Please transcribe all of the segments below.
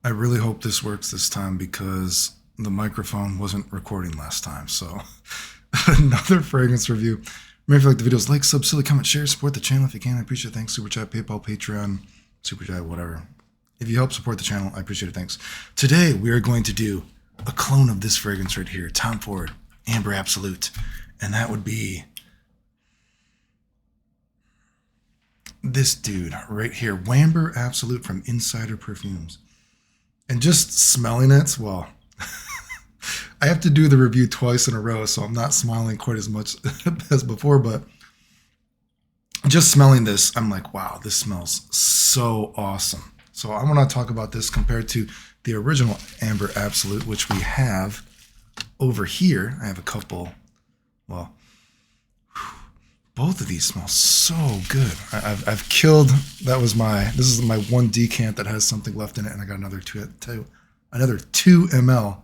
I really hope this works this time because the microphone wasn't recording last time. So another fragrance review. Remember, if you like the videos, like, sub, silly, comment, share, support the channel if you can. I appreciate it. Thanks. Super chat, PayPal, Patreon, Super chat, whatever. If you help support the channel, I appreciate it. Thanks. Today, we are going to do a clone of this fragrance right here. Tom Ford, Amber Absolute. And that would be this dude right here. Amber Absolute from Insider Perfumes. And just smelling it, well, I have to do the review twice in a row, so I'm not smiling quite as much as before, but just smelling this, I'm like, wow, this smells so awesome. So I want to talk about this compared to the original Amber Absolute, which we have over here. I have a couple, well, both of these smell so good. I've killed, this is my one decant that has something left in it, and I got another 2 ml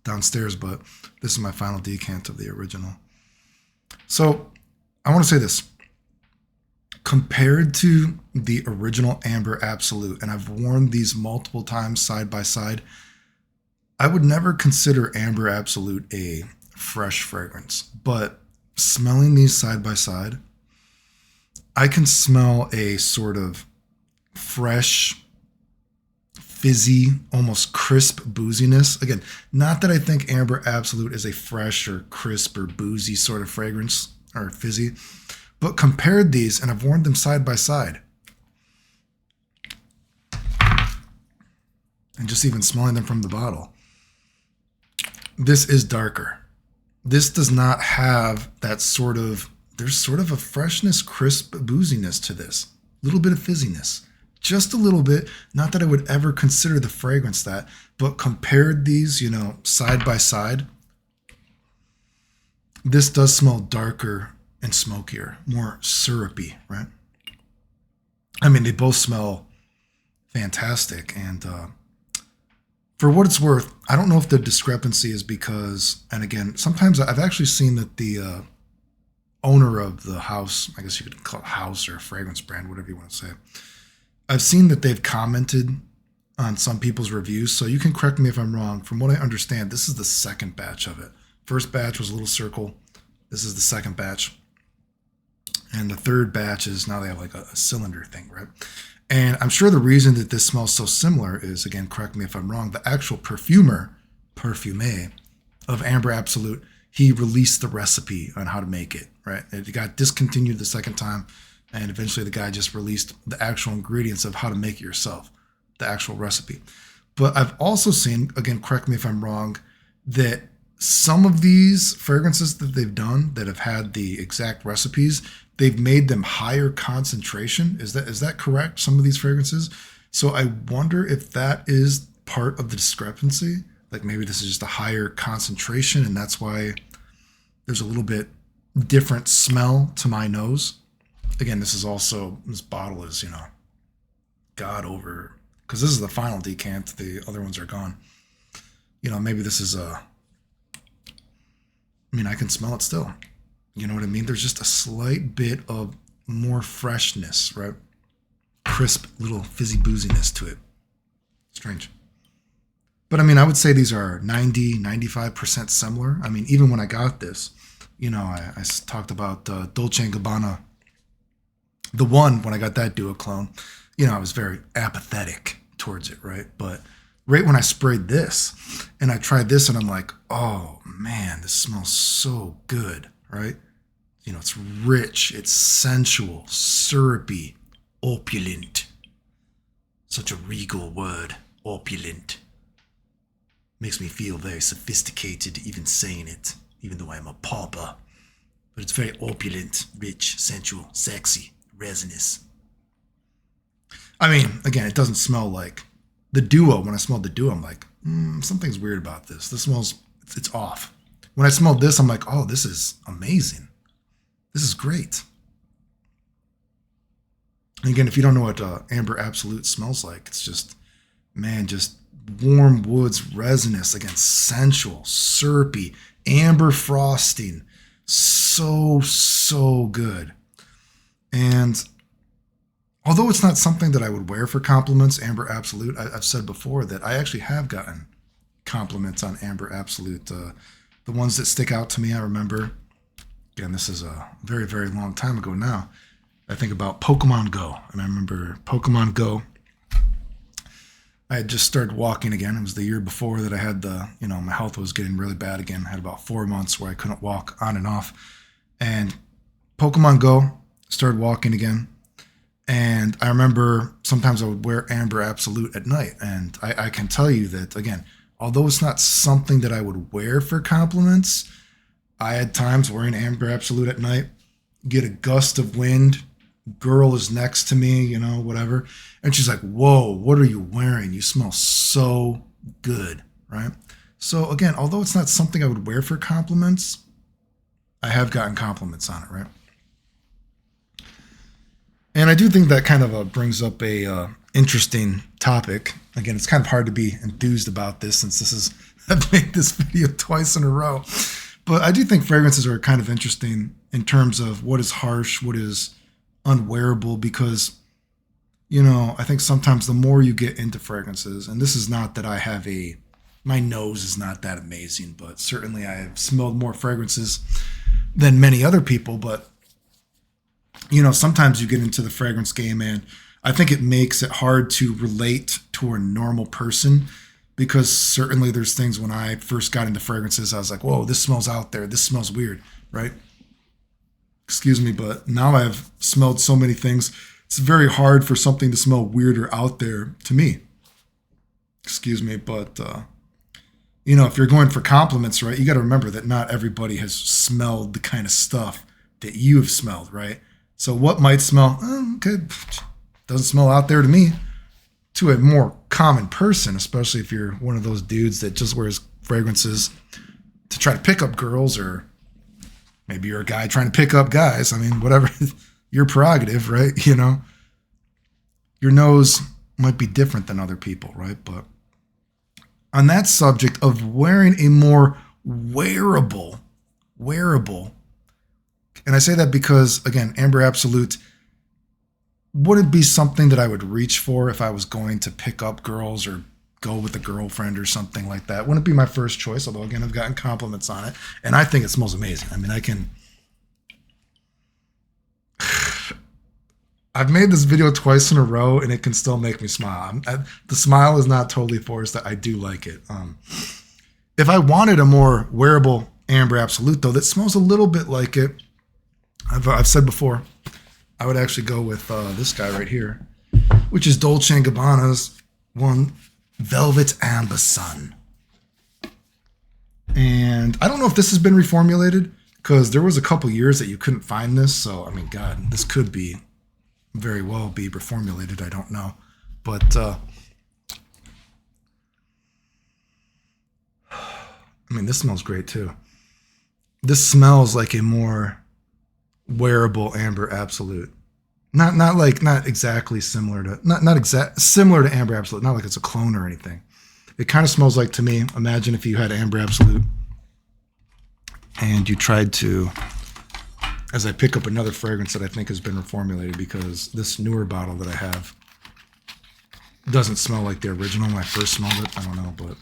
downstairs, but this is my final decant of the original. So I want to say this. Compared to the original Amber Absolute, and I've worn these multiple times side by side, I would never consider Amber Absolute a fresh fragrance, but smelling these side by side, I can smell a sort of fresh, fizzy, almost crisp booziness. Again, not that I think Amber Absolute is a fresh or crisp or boozy sort of fragrance or fizzy, but compared these, and I've worn them side by side, and just even smelling them from the bottle, this is darker. This does not have that sort of, there's sort of a freshness, crisp booziness to this. A little bit of fizziness. Just a little bit. Not that I would ever consider the fragrance that, but compared these, side by side, this does smell darker and smokier, more syrupy, right? I mean, they both smell fantastic, and for what it's worth, I don't know if the discrepancy is because, and again, sometimes I've actually seen that the owner of the house, I guess you could call it house or fragrance brand, whatever you want to say, I've seen that they've commented on some people's reviews, so you can correct me if I'm wrong. From what I understand, this is the second batch of it. First batch was a little circle. This is the second batch. And the third batch is now they have like a cylinder thing, right? And I'm sure the reason that this smells so similar is, again, correct me if I'm wrong, the actual perfume of Amber Absolute, he released the recipe on how to make it, right? It got discontinued the second time, and eventually the guy just released the actual ingredients of how to make it yourself, the actual recipe. But I've also seen, again, correct me if I'm wrong, that some of these fragrances that they've done that have had the exact recipes, they've made them higher concentration. Is that correct? Some of these fragrances. So I wonder if that is part of the discrepancy. Like maybe this is just a higher concentration, and that's why there's a little bit different smell to my nose. Again, this bottle is, God over, because this is the final decant. The other ones are gone. Maybe this is I can smell it still. You know what I mean? There's just a slight bit of more freshness, right? Crisp, little fizzy booziness to it. Strange. But I would say these are 95% similar. Even when I got this, I talked about Dolce & Gabbana. The one, when I got that duoclone, I was very apathetic towards it, right? But right when I sprayed this and I tried this and I'm like, oh man, this smells so good, right? It's rich, it's sensual, syrupy, opulent. Such a regal word, opulent. Makes me feel very sophisticated even saying it, even though I'm a pauper. But it's very opulent, rich, sensual, sexy, resinous. Again, it doesn't smell like the duo. When I smelled the duo, I'm like, something's weird about this. This smells, it's off. When I smelled this, I'm like, oh, this is amazing. This is great. And again, if you don't know what Amber Absolute smells like, it's just, just warm woods resinous, again, sensual, syrupy, amber frosting. So good. And although it's not something that I would wear for compliments, Amber Absolute, I've said before that I actually have gotten compliments on Amber Absolute. The ones that stick out to me, I remember, again, this is a very, very long time ago now. I think about Pokemon Go. And I remember Pokemon Go, I had just started walking again. It was the year before that I had my health was getting really bad again. I had about 4 months where I couldn't walk on and off. And Pokemon Go, started walking again. And I remember sometimes I would wear Amber Absolute at night. And I can tell you that, again, although it's not something that I would wear for compliments, I had times wearing Amber Absolute at night, get a gust of wind, girl is next to me, whatever. And she's like, whoa, what are you wearing? You smell so good, right? So again, although it's not something I would wear for compliments, I have gotten compliments on it, right? And I do think that kind of brings up a interesting topic. Again, it's kind of hard to be enthused about this since I've made this video twice in a row. But I do think fragrances are kind of interesting in terms of what is harsh, what is unwearable, because, I think sometimes the more you get into fragrances, and this is not that I have my nose is not that amazing, but certainly I have smelled more fragrances than many other people, but sometimes you get into the fragrance game and I think it makes it hard to relate to a normal person, because certainly there's things when I first got into fragrances, I was like, whoa, this smells out there. This smells weird, right? Excuse me, but now I've smelled so many things. It's very hard for something to smell weird or out there to me. Excuse me, but, if you're going for compliments, right, you got to remember that not everybody has smelled the kind of stuff that you have smelled, right? So what might smell, okay, doesn't smell out there to me. To a more common person, especially if you're one of those dudes that just wears fragrances to try to pick up girls, or maybe you're a guy trying to pick up guys. I mean, whatever, your prerogative, right? Your nose might be different than other people, right? But on that subject of wearing a more wearable, and I say that because, again, Amber Absolute wouldn't be something that I would reach for if I was going to pick up girls or go with a girlfriend or something like that. Wouldn't be my first choice, although, again, I've gotten compliments on it, and I think it smells amazing. I mean, I've made this video twice in a row, and it can still make me smile. The smile is not totally forced. I do like it. If I wanted a more wearable Amber Absolute, though, that smells a little bit like it, I've said before, I would actually go with this guy right here, which is Dolce & Gabbana's one, Velvet Amber Sun. And I don't know if this has been reformulated, because there was a couple years that you couldn't find this. So, I mean, God, this could very well be reformulated. I don't know. But, this smells great too. This smells like a more wearable Amber Absolute. Not exactly similar to, similar to Amber Absolute. Not like it's a clone or anything. It kind of smells like, to me, imagine if you had Amber Absolute and you tried to, as I pick up another fragrance that I think has been reformulated, because this newer bottle that I have doesn't smell like the original when I first smelled it. I don't know, but if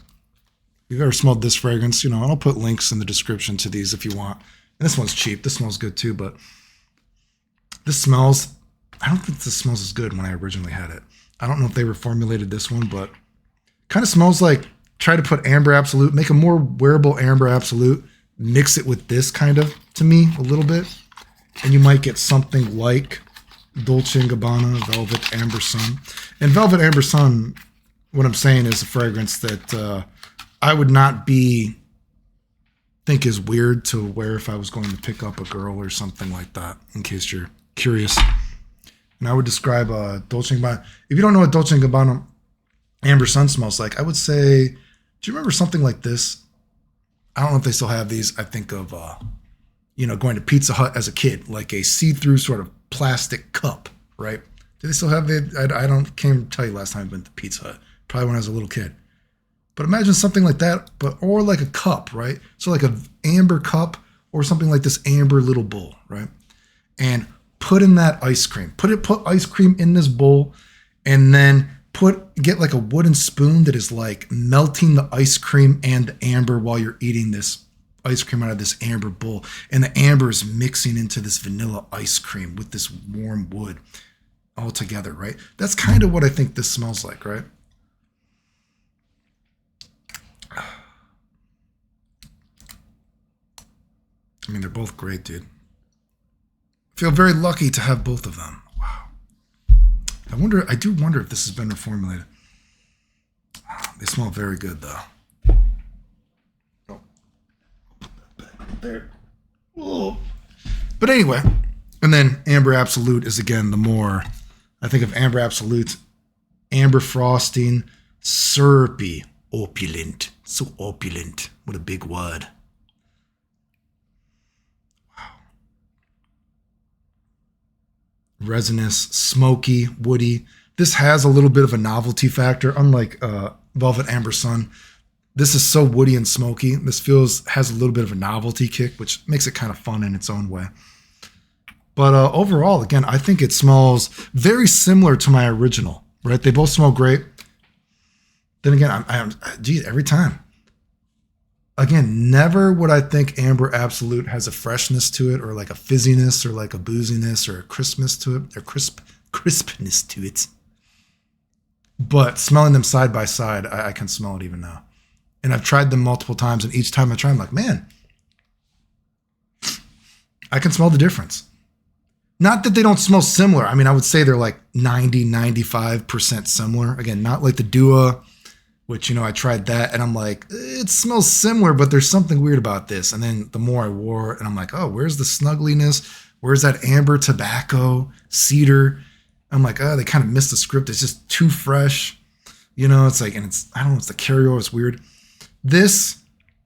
you've ever smelled this fragrance, and I'll put links in the description to these if you want. And this one's cheap. This smells good too, but this smells, I don't think this smells as good when I originally had it. I don't know if they reformulated this one, but kind of smells like, try to put Amber Absolute, make a more wearable Amber Absolute, mix it with this kind of, to me, a little bit, and you might get something like Dolce & Gabbana Velvet Amber Sun. And Velvet Amber Sun, what I'm saying is a fragrance that I would not think is weird to wear if I was going to pick up a girl or something like that, in case you're curious. And I would describe Dolce & Gabbana. If you don't know what Dolce & Gabbana Amber Sun smells like, I would say, do you remember something like this? I don't know if they still have these. I think of, going to Pizza Hut as a kid, like a see-through sort of plastic cup, right? Do they still have it? Can't tell you last time I've been to Pizza Hut. Probably when I was a little kid. But imagine something like that, or like a cup, right? So like an amber cup or something like this amber little bowl, right? And put in that ice cream. Put ice cream in this bowl, and then get like a wooden spoon that is like melting the ice cream and the amber while you're eating this ice cream out of this amber bowl. And the amber is mixing into this vanilla ice cream with this warm wood all together, right? That's kind of what I think this smells like, right? I mean, they're both great, dude. I feel very lucky to have both of them. Wow. I do wonder if this has been reformulated. They smell very good, though. Oh. Put that back there. Whoa. But anyway, and then Amber Absolute is, again, the more, I think of Amber Absolute, amber frosting, syrupy, opulent. So opulent. What a big word. Resinous, smoky, woody. This has a little bit of a novelty factor, unlike Velvet Amber Sun. This is so woody and smoky. This has a little bit of a novelty kick, which makes it kind of fun in its own way. But overall, again, I think it smells very similar to my original, right? They both smell great. Then again, geez, every time. Again, never would I think Amber Absolute has a freshness to it, or like a fizziness, or like a booziness, or a crispness to it, or crispness to it. But smelling them side by side, I can smell it even now. And I've tried them multiple times, and each time I try, I'm like, man, I can smell the difference. Not that they don't smell similar. I mean, I would say they're like 90, 95% similar. Again, not like the Dua, which, you know, I tried that and I'm like, it smells similar, but there's something weird about this. And then the more I wore it, and I'm like, oh, where's the snuggliness? Where's that amber, tobacco, cedar? I'm like, oh, they kind of missed the script. It's just too fresh. You know, it's like, and I don't know, it's the carryover. It's weird. This,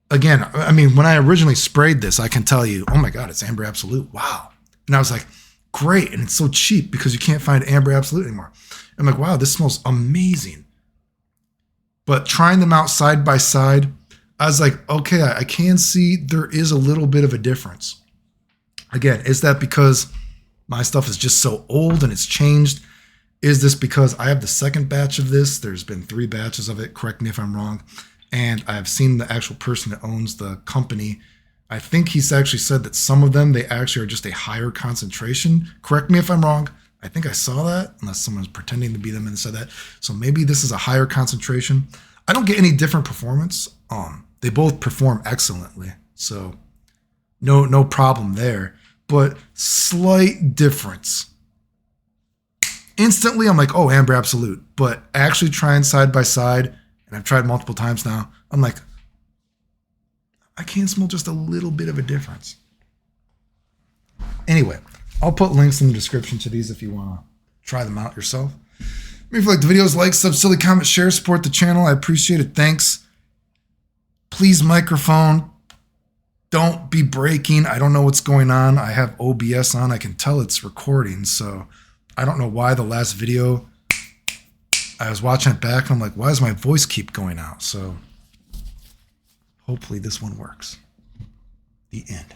again, I mean, when I originally sprayed this, I can tell you, oh my God, it's Amber Absolute. Wow. And I was like, great. And it's so cheap because you can't find Amber Absolute anymore. I'm like, wow, this smells amazing. But trying them out side by side, I was like, okay, I can see there is a little bit of a difference. Again, is that because my stuff is just so old and it's changed? Is this because I have the second batch of this? There's been 3 batches of it. Correct me if I'm wrong. And I've seen the actual person that owns the company. I think he's actually said that some of them, they actually are just a higher concentration. Correct me if I'm wrong. I think I saw that, unless someone's pretending to be them and said that. So maybe this is a higher concentration. I don't get any different performance. They both perform excellently. So no problem there. But slight difference. Instantly, I'm like, oh, Amber Absolute. But actually trying side by side, and I've tried multiple times now, I'm like, I can smell just a little bit of a difference. Anyway, I'll put links in the description to these if you want to try them out yourself. If you like the videos, like, sub, silly, comment, share, support the channel. I appreciate it. Thanks. Please, microphone, don't be breaking. I don't know what's going on. I have OBS on. I can tell it's recording. So I don't know why the last video, I was watching it back and I'm like, why does my voice keep going out? So hopefully this one works. The end.